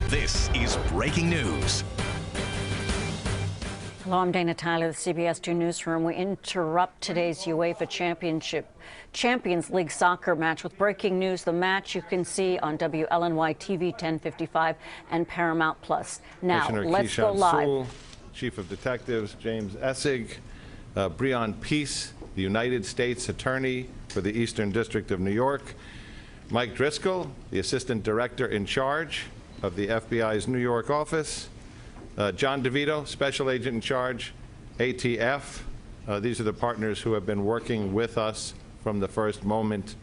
This is Breaking News. Hello, I'm Dana Tyler, the CBS 2 Newsroom. We interrupt today's UEFA Champions League soccer match with breaking news. The match you can see on WLNY TV 1055 and Paramount Plus. Now, let's go live. Sewell, Chief of Detectives James Essig, Breon Peace, the United States Attorney for the Eastern District of New York, Mike Driscoll, the Assistant Director in charge of the FBI's New York office, John DeVito, Special Agent in charge, ATF. These are the partners who have been working with us from the first moment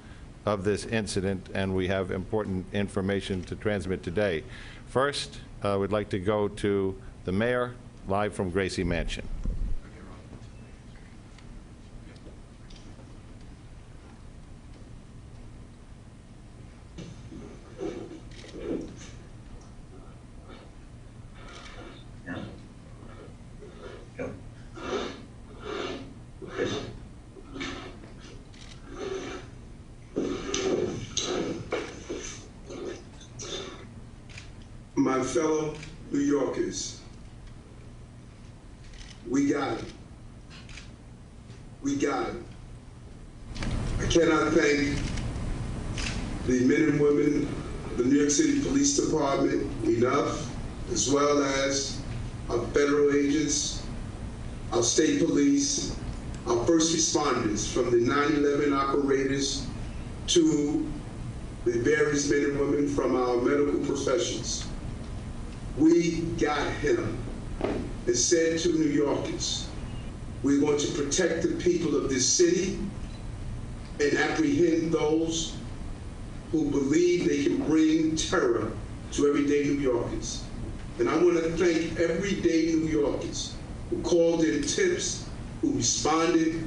of this incident, and we have important information to transmit today. First, we'd like to go to the mayor, live from Gracie Mansion. My fellow New Yorkers, we got it. We got it. I cannot thank the men and women of the New York City Police Department enough, as well as our federal agents, our state police, our first responders, from the 9/11 operators to the various men and women from our medical professions. We got him and said to New Yorkers, we're going to protect the people of this city and apprehend those who believe they can bring terror to everyday New Yorkers. And I want to thank everyday New Yorkers who called in tips, who responded,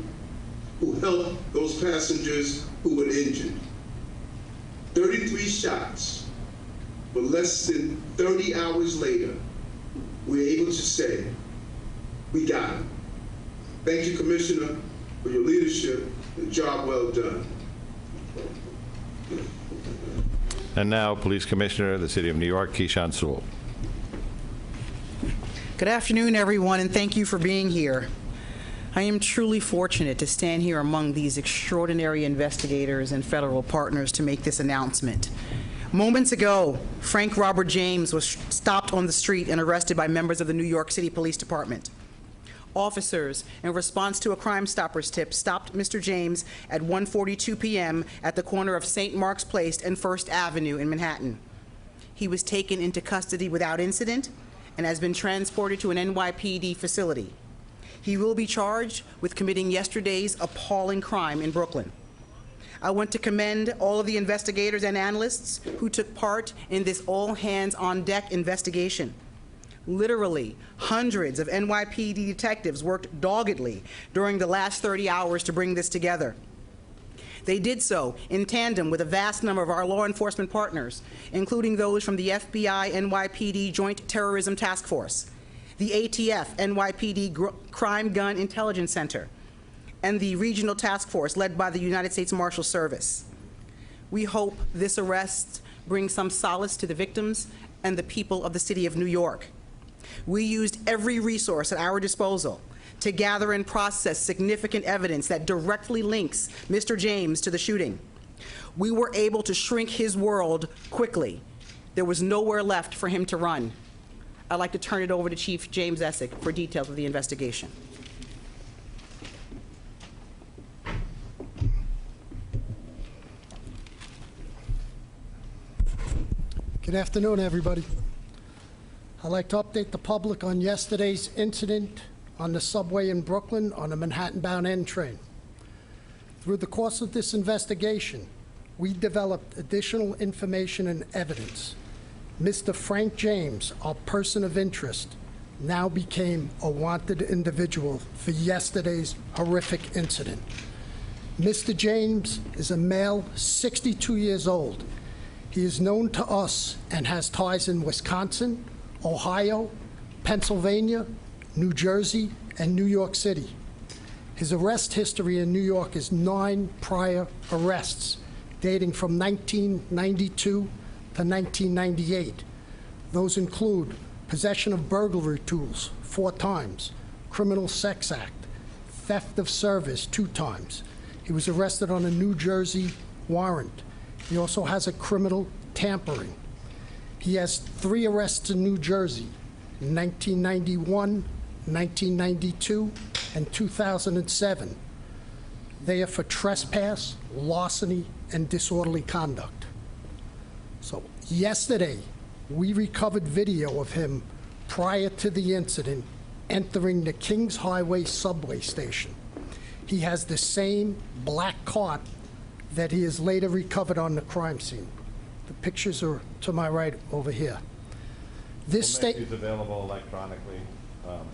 who helped those passengers who were injured. 33 shots. But less than 30 hours later, we're able to say, we got it. Thank you, Commissioner, for your leadership and job well done. And now, Police Commissioner of the City of New York, Keyshawn Sewell. Good afternoon, everyone, and thank you for being here. I am truly fortunate to stand here among these extraordinary investigators and federal partners to make this announcement. Moments ago, Frank Robert James was stopped on the street and arrested by members of the New York City Police Department. Officers, in response to a Crime Stoppers tip, stopped Mr. James at 1:42 p.m. at the corner of St. Mark's Place and First Avenue in Manhattan. He was taken into custody without incident and has been transported to an NYPD facility. He will be charged with committing yesterday's appalling crime in Brooklyn. I want to commend all of the investigators and analysts who took part in this all-hands-on-deck investigation. Literally, hundreds of NYPD detectives worked doggedly during the last 30 hours to bring this together. They did so in tandem with a vast number of our law enforcement partners, including those from the FBI NYPD Joint Terrorism Task Force, the ATF NYPD Crime Gun Intelligence Center, and the Regional Task Force led by the United States Marshal Service. We hope this arrest brings some solace to the victims and the people of the city of New York. We used every resource at our disposal to gather and process significant evidence that directly links Mr. James to the shooting. We were able to shrink his world quickly. There was nowhere left for him to run. I'd like to turn it over to Chief James Essig for details of the investigation. Good afternoon, everybody. I'd like to update the public on yesterday's incident on the subway in Brooklyn on a Manhattan-bound N train. Through the course of this investigation, we developed additional information and evidence. Mr. Frank James, our person of interest, now became a wanted individual for yesterday's horrific incident. Mr. James is a male, 62 years old. He is known to us and has ties in Wisconsin, Ohio, Pennsylvania, New Jersey, and New York City. His arrest history in New York is 9 prior arrests, dating from 1992 to 1998. Those include possession of burglary tools 4 times, criminal sex act, theft of service 2 times. He was arrested on a New Jersey warrant. He also has a criminal tampering. He has 3 arrests in New Jersey, 1991, 1992, and 2007. They are for trespass, larceny, and disorderly conduct. So yesterday, we recovered video of him prior to the incident entering the Kings Highway subway station. He has the same black cart that he has later recovered on the crime scene. The pictures are to my right over here. This We'll make these available electronically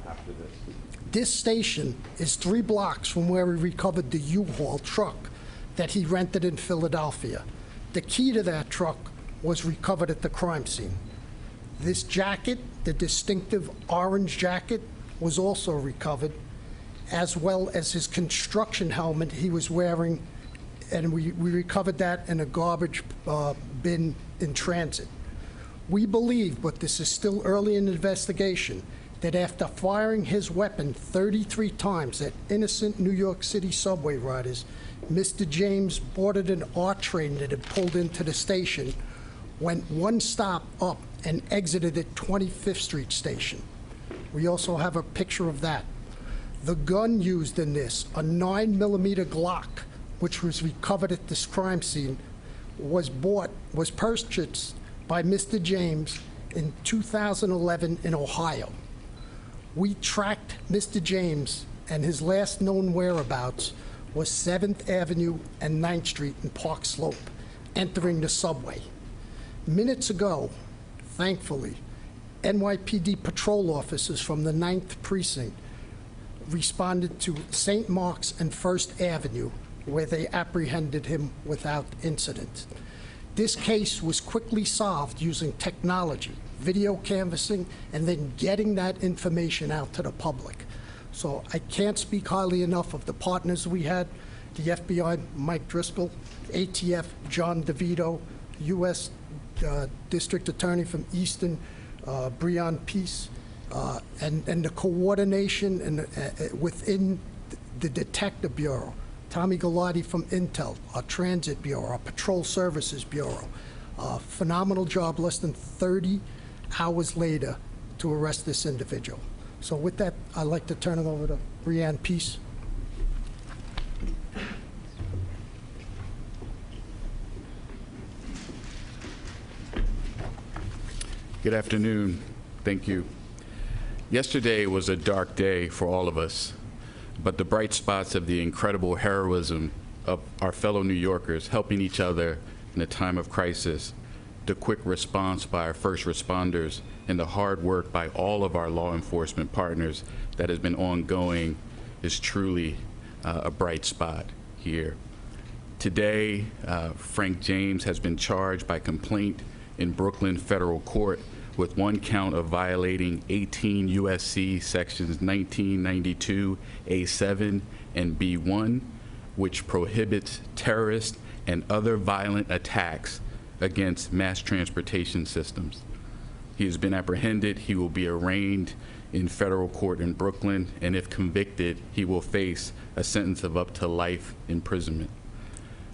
after this. This station is 3 blocks from where we recovered the U-Haul truck that he rented in Philadelphia. The key to that truck was recovered at the crime scene. This jacket, the distinctive orange jacket, was also recovered, as well as his construction helmet he was wearing, and we recovered that in a garbage bin in transit. We believe, but this is still early in the investigation, that after firing his weapon 33 times at innocent New York City subway riders, Mr. James boarded an R train that had pulled into the station, went 1 stop up, and exited at 25th Street Station. We also have a picture of that. The gun used in this, a 9mm Glock, which was recovered at this crime scene, was purchased by Mr. James in 2011 in Ohio. We tracked Mr. James, and his last known whereabouts was 7th Avenue and 9th Street in Park Slope, entering the subway. Minutes ago, thankfully, NYPD patrol officers from the 9th Precinct responded to St. Mark's and 1st Avenue, where they apprehended him without incident. This case was quickly solved using technology, video canvassing, and then getting that information out to the public. So I can't speak highly enough of the partners we had, the FBI, Mike Driscoll, ATF, John DeVito, U.S. District Attorney from Easton, Breon Peace, and the coordination within the Detective Bureau, Tommy Galati from Intel, our Transit Bureau, our Patrol Services Bureau. Phenomenal job, less than 30 hours later to arrest this individual. So with that, I'd like to turn it over to Breon Peace. Good afternoon. Thank you. Yesterday was a dark day for all of us, but the bright spots of the incredible heroism of our fellow New Yorkers helping each other in a time of crisis, the quick response by our first responders, and the hard work by all of our law enforcement partners that has been ongoing is truly a bright spot here. Today, Frank James has been charged by complaint in Brooklyn Federal Court with 1 count of violating 18 U.S.C. sections 1992 A7 and B1, which prohibits terrorist and other violent attacks against mass transportation systems. He has been apprehended. He will be arraigned in federal court in Brooklyn, and if convicted, he will face a sentence of up to life imprisonment.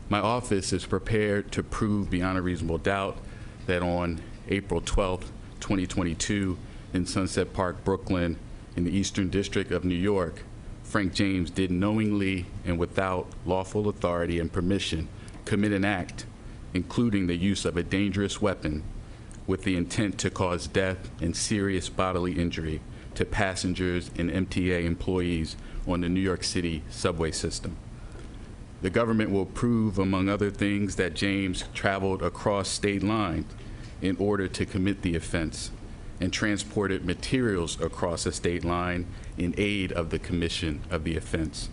My office is prepared to prove beyond a reasonable doubt that on April 12th, 2022, in Sunset Park, Brooklyn, in the Eastern District of New York, Frank James did knowingly and without lawful authority and permission commit an act, including the use of a dangerous weapon, with the intent to cause death and serious bodily injury to passengers and MTA employees on the New York City subway system. The government will prove, among other things, that James traveled across state lines in order to commit the offense and transported materials across a state line in aid of the commission of the offense.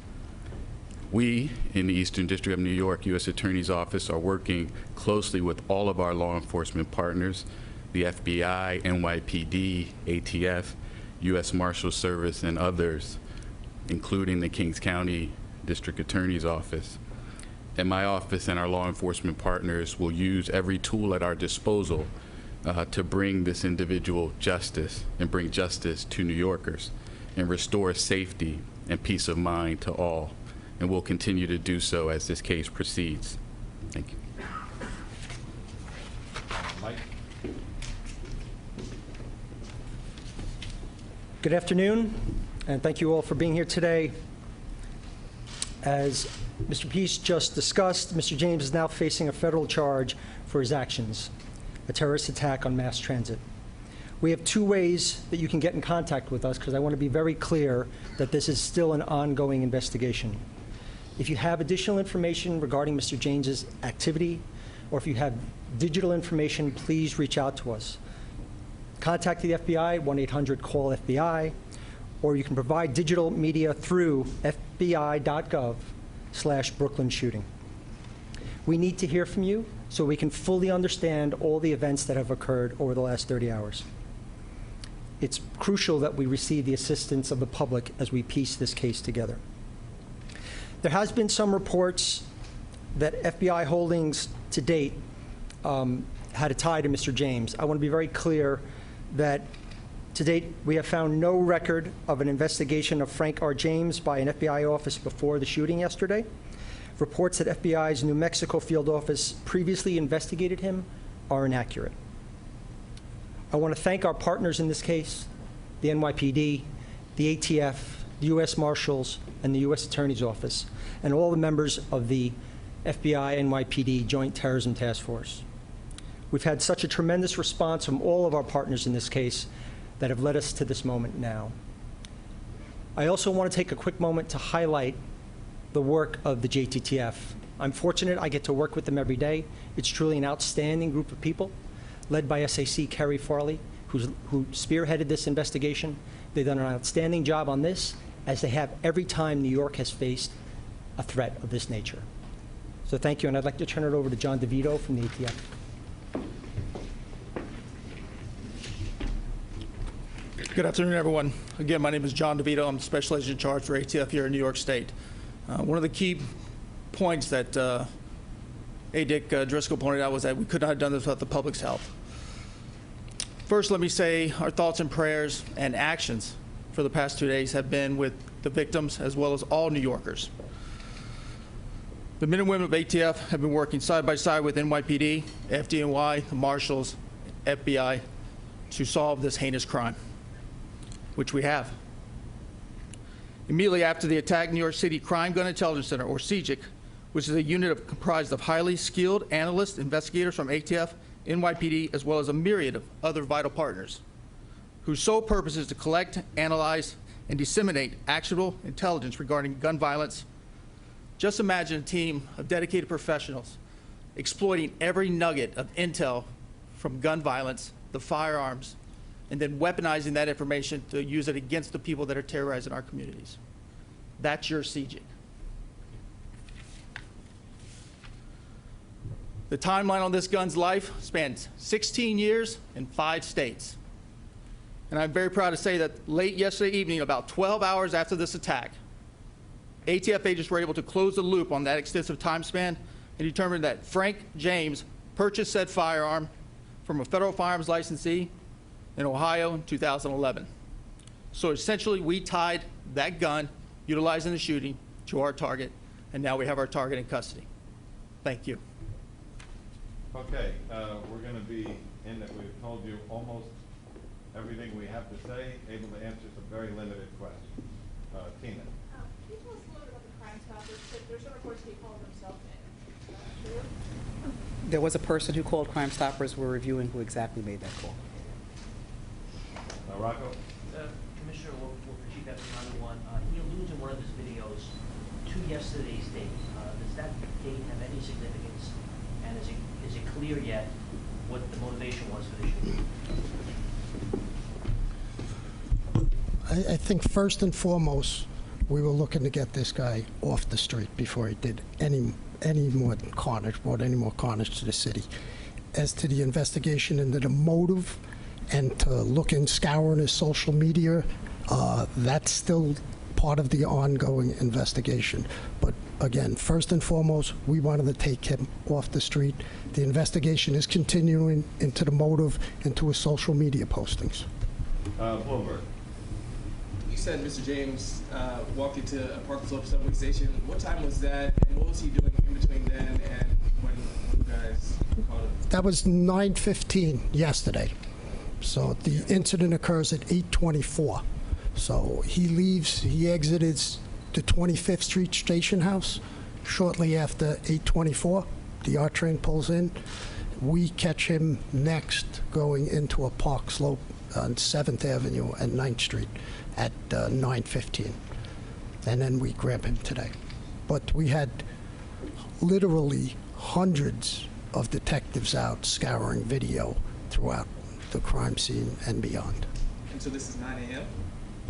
We, in the Eastern District of New York U.S. Attorney's Office, are working closely with all of our law enforcement partners, the FBI, NYPD, ATF, U.S. Marshal Service, and others, including the Kings County District Attorney's Office. And my office and our law enforcement partners will use every tool at our disposal to bring this individual justice and bring justice to New Yorkers and restore safety and peace of mind to all. And we'll continue to do so as this case proceeds. Thank you. Mike? Good afternoon, and thank you all for being here today. As Mr. Peace just discussed, Mr. James is now facing a federal charge for his actions, a terrorist attack on mass transit. We have two ways that you can get in contact with us, because I want to be very clear that this is still an ongoing investigation. If you have additional information regarding Mr. James's activity, or if you have digital information, please reach out to us. Contact the FBI, 1-800-CALL-FBI, or you can provide digital media through fbi.gov/Brooklyn shooting. We need to hear from you so we can fully understand all the events that have occurred over the last 30 hours. It's crucial that we receive the assistance of the public as we piece this case together. There has been some reports that FBI holdings to date had a tie to Mr. James. I want to be very clear that to date we have found no record of an investigation of Frank R. James by an FBI office before the shooting yesterday. Reports that FBI's New Mexico field office previously investigated him are inaccurate. I want to thank our partners in this case, the NYPD, the ATF, the U.S. Marshals, and the U.S. Attorney's Office, and all the members of the FBI NYPD Joint Terrorism Task Force. We've had such a tremendous response from all of our partners in this case that have led us to this moment now. I also want to take a quick moment to highlight the work of the JTTF. I'm fortunate I get to work with them every day. It's truly an outstanding group of people, led by SAC Kerry Farley, who spearheaded this investigation. They've done an outstanding job on this, as they have every time New York has faced a threat of this nature. So thank you, and I'd like to turn it over to John DeVito from the ATF. Good afternoon, everyone. Again, my name is John DeVito. I'm Special Agent in Charge for ATF here in New York State. One of the key points that A. Dick Driscoll pointed out was that we could not have done this without the public's help. First, let me say our thoughts and prayers and actions for the past 2 days have been with the victims as well as all New Yorkers. The men and women of ATF have been working side by side with NYPD, FDNY, the Marshals, FBI to solve this heinous crime, which we have. Immediately after the attack, New York City Crime Gun Intelligence Center, or CGIC, which is a unit comprised of highly skilled analysts, investigators from ATF, NYPD, as well as a myriad of other vital partners, whose sole purpose is to collect, analyze, and disseminate actionable intelligence regarding gun violence. Just imagine a team of dedicated professionals exploiting every nugget of intel from gun violence, the firearms, and then weaponizing that information to use it against the people that are terrorizing our communities. That's your CGIC. The timeline on this gun's life spans 16 years in 5 states. And I'm very proud to say that late yesterday evening, about 12 hours after this attack, ATF agents were able to close the loop on that extensive time span and determine that Frank James purchased said firearm from a federal firearms licensee in Ohio in 2011. So essentially, we tied that gun, utilizing the shooting, to our target, and now we have our target in custody. Thank you. Okay, we're going to be in that we've told you almost everything we have to say, able to answer some very limited questions. Tina. Can you tell us a little bit about the Crime Stoppers? There's some reports they called themselves in. There was a person who called Crime Stoppers. We're reviewing who exactly made that call. Rocco? Commissioner, for Chief F. One, he alludes in one of his videos to yesterday's date. Does that date have any significance? And is it clear yet what the motivation was for the shooting? I think first and foremost, we were looking to get this guy off the street before he did any more carnage, brought any more carnage to the city. As to the investigation into the motive, and to look and scour his social media, that's still part of the ongoing investigation. But again, first and foremost, we wanted to take him off the street. The investigation is continuing into the motive, into his social media postings. Bloomberg. You said Mr. James walked you to a Park Slope subway station. What time was that, and what was he doing in between then and when you guys called him? That was 9:15 yesterday. So the incident occurs at 8:24. So he leaves, he exited the 25th Street Station House shortly after 8:24. The R train pulls in. We catch him next going into a Park Slope on 7th Avenue and 9th Street at 9:15. And then we grab him today. But we had literally hundreds of detectives out scouring video throughout the crime scene and beyond. And so this is 9 a.m.?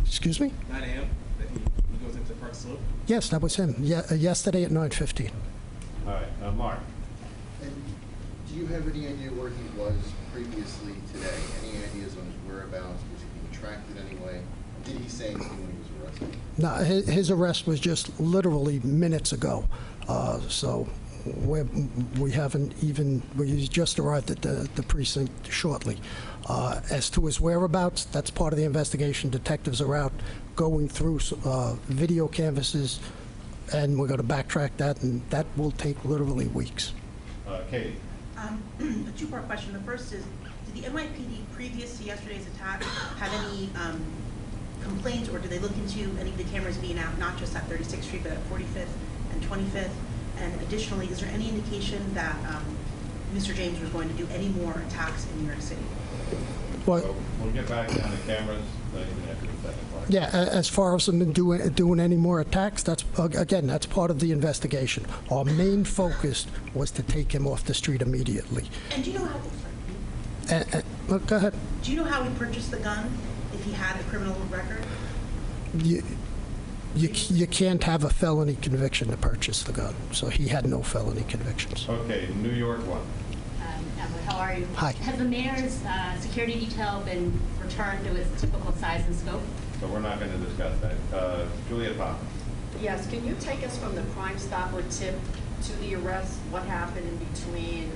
Excuse me? 9 a.m. that he goes into Park Slope? Yes, that was him. Yesterday at 9:15. All right, Mark. And do you have any idea where he was previously today? Any ideas on his whereabouts? Was he being tracked in any way? Did he say anything when he was arrested? No, his arrest was just literally minutes ago. So we haven't even, we just arrived at the precinct shortly. As to his whereabouts, that's part of the investigation. Detectives are out going through video canvases, and we're going to backtrack that, and that will take literally weeks. Katie. A two-part question. The first is, did the NYPD previous to yesterday's attack have any complaints, or did they look into any of the cameras being out, not just at 36th Street, but at 45th and 25th? And additionally, is there any indication that Mr. James was going to do any more attacks in New York City? Well, So we'll get back down to cameras after the second part. yeah, as far as them doing any more attacks, that's, again, that's part of the investigation. Our main focus was to take him off the street immediately. And do you know how? Look, go ahead. Do you know how he purchased the gun? If he had a criminal record? You can't have a felony conviction to purchase the gun, so he had no felony convictions. Okay, New York one. Emily, how are you? Hi. Has the mayor's security detail been returned to its typical size and scope? So we're not going to discuss that. Juliet Pop. Yes, can you take us from the Crime Stopper tip to the arrest? What happened in between?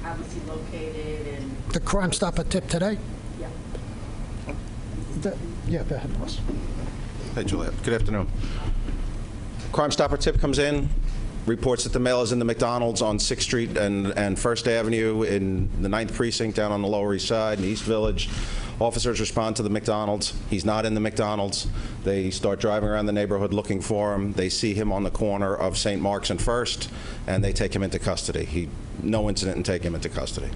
How was he located? And The Crime Stopper tip today? yeah. Yeah, go ahead, boss. Hey, Juliet. Good afternoon. Crime Stopper tip comes in, reports that the male is in the McDonald's on 6th Street and 1st Avenue in the 9th Precinct down on the Lower East Side in East Village. Officers respond to the McDonald's. He's not in the McDonald's. They start driving around the neighborhood looking for him. They see him on the corner of St. Mark's and 1st, and they take him into custody. No incident and take him into custody.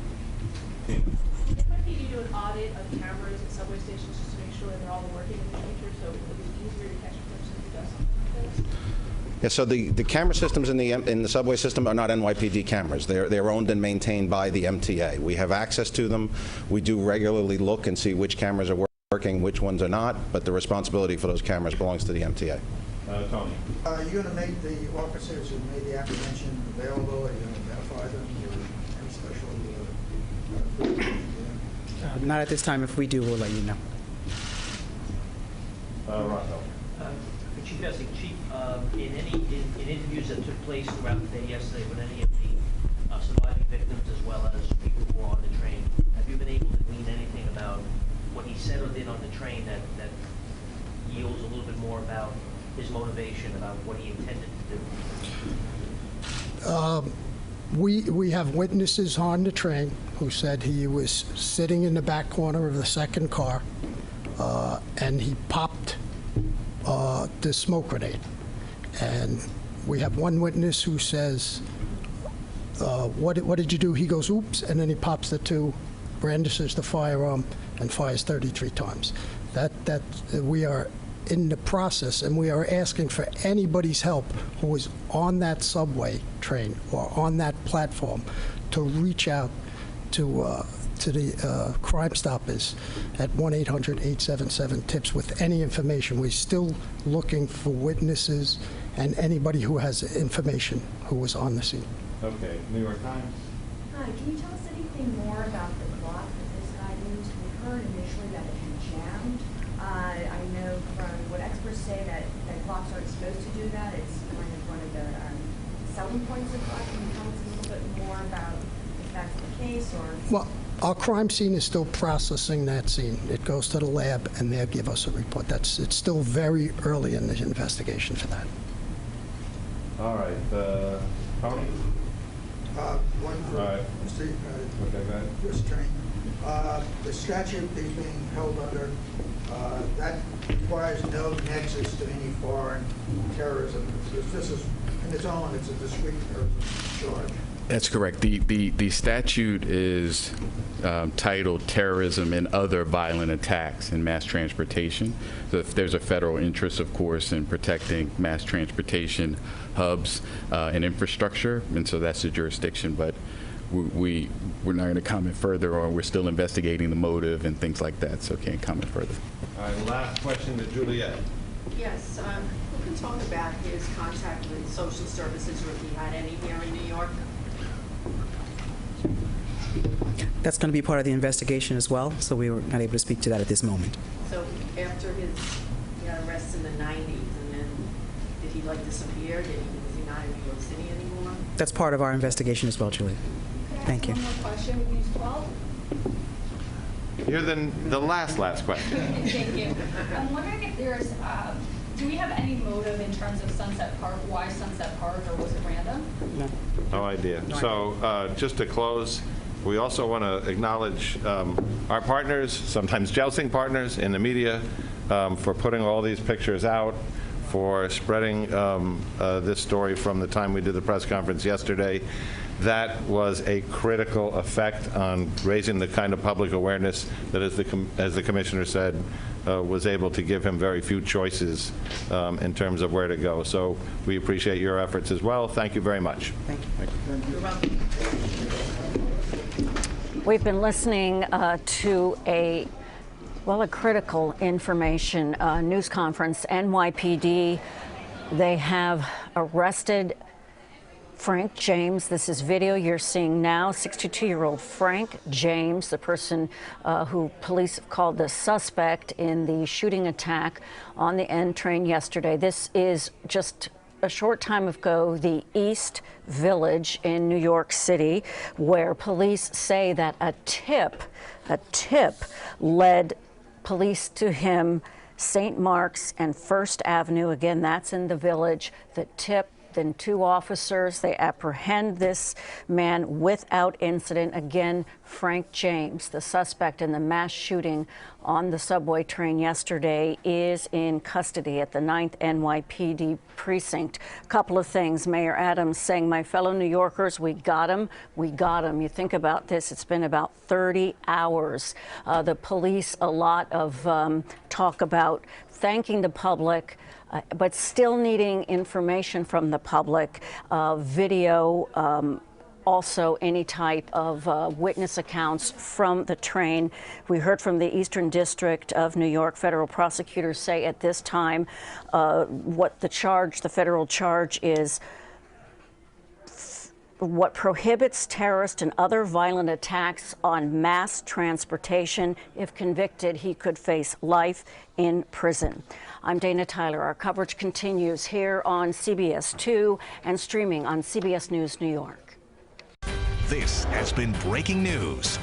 Did NYPD do an audit of cameras at subway stations just to make sure that they're all working in the future, so it was easier to catch a person who does something like this? Yeah, so the camera systems in the subway system are not NYPD cameras. They're owned and maintained by the MTA. We have access to them. We do regularly look and see which cameras are working, which ones are not, but the responsibility for those cameras belongs to the MTA. Tony. Are you going to make the officers who made the apprehension available? Are you going to identify them or any special? Not at this time. If we do, we'll let you know. Rocco. Chief Essig, Chief, in interviews that took place throughout the day yesterday with any of the surviving victims as well as people who were on the train, have you been able to glean anything about what he said or did on the train that yields a little bit more about his motivation, about what he intended to do? We have witnesses on the train who said he was sitting in the back corner of the second car, and he popped the smoke grenade. And we have one witness who says, what did you do? He goes, oops, and then he pops the two, brandishes the firearm, and fires 33 times. That we are in the process, and we are asking for anybody's help who is on that subway train or on that platform to reach out to the Crime Stoppers at 1-800-877-TIPS with any information. We're still looking for witnesses and anybody who has information who was on the scene. Okay, New York Times. Hi, can you tell us anything more about the clock that this guy used? We heard initially that it had jammed. I know from what experts say that clocks aren't supposed to do that. It's kind of one of the selling points of clock? Can you tell us a little bit more about if that's the case, or? Well, our crime scene is still processing that scene. It goes to the lab, and they'll give us a report. It's still very early in the investigation for that. All right, Tony? One for All right. Mr. Okay, go ahead. U.S. Attorney. The statute that is being held under, that requires no nexus to any foreign terrorism. This is, in its own, it's a discrete charge. That's correct. The statute is titled Terrorism and Other Violent Attacks in Mass Transportation. So if there's a federal interest, of course, in protecting mass transportation hubs and infrastructure, and so that's the jurisdiction. But we're not going to comment further, or we're still investigating the motive and things like that, so can't comment further. All right, last question to Juliet. Yes, who can talk about his contact with social services, or if he had any here in New York? That's going to be part of the investigation as well, so we were not able to speak to that at this moment. So after he got arrested in the 90s, and then did he like disappear? Was he not in New York City anymore? That's part of our investigation as well, Julie. Thank you. One more question with these 12. You're the last question. Thank you. I'm wondering if there's, do we have any motive in terms of Sunset Park? Why Sunset Park, or was it random? No. No idea. So just to close, we also want to acknowledge our partners, sometimes jousting partners in the media, for putting all these pictures out, for spreading this story from the time we did the press conference yesterday. That was a critical effect on raising the kind of public awareness that, as the commissioner said, was able to give him very few choices in terms of where to go. So we appreciate your efforts as well. Thank you very much. Thank you. You're welcome. We've been listening to a critical information news conference. NYPD, they have arrested Frank James. This is video you're seeing now. 62-year-old Frank James, the person who police have called the suspect in the shooting attack on the N train yesterday. This is just a short time ago, the East Village in New York City, where police say that a tip led police to him, St. Mark's and First Avenue. Again, that's in the Village. The tip, then 2 officers, they apprehend this man without incident. Again, Frank James, the suspect in the mass shooting on the subway train yesterday, is in custody at the 9th NYPD precinct. A couple of things. Mayor Adams saying, my fellow New Yorkers, we got him. We got him. You think about this, it's been about 30 hours. The police, a lot of talk about thanking the public, but still needing information from the public, video, also any type of witness accounts from the train. We heard from the Eastern District of New York. Federal prosecutors say at this time what the federal charge is, what prohibits terrorist and other violent attacks on mass transportation. If convicted, he could face life in prison. I'm Dana Tyler. Our coverage continues here on CBS 2 and streaming on CBS News New York. This has been breaking news.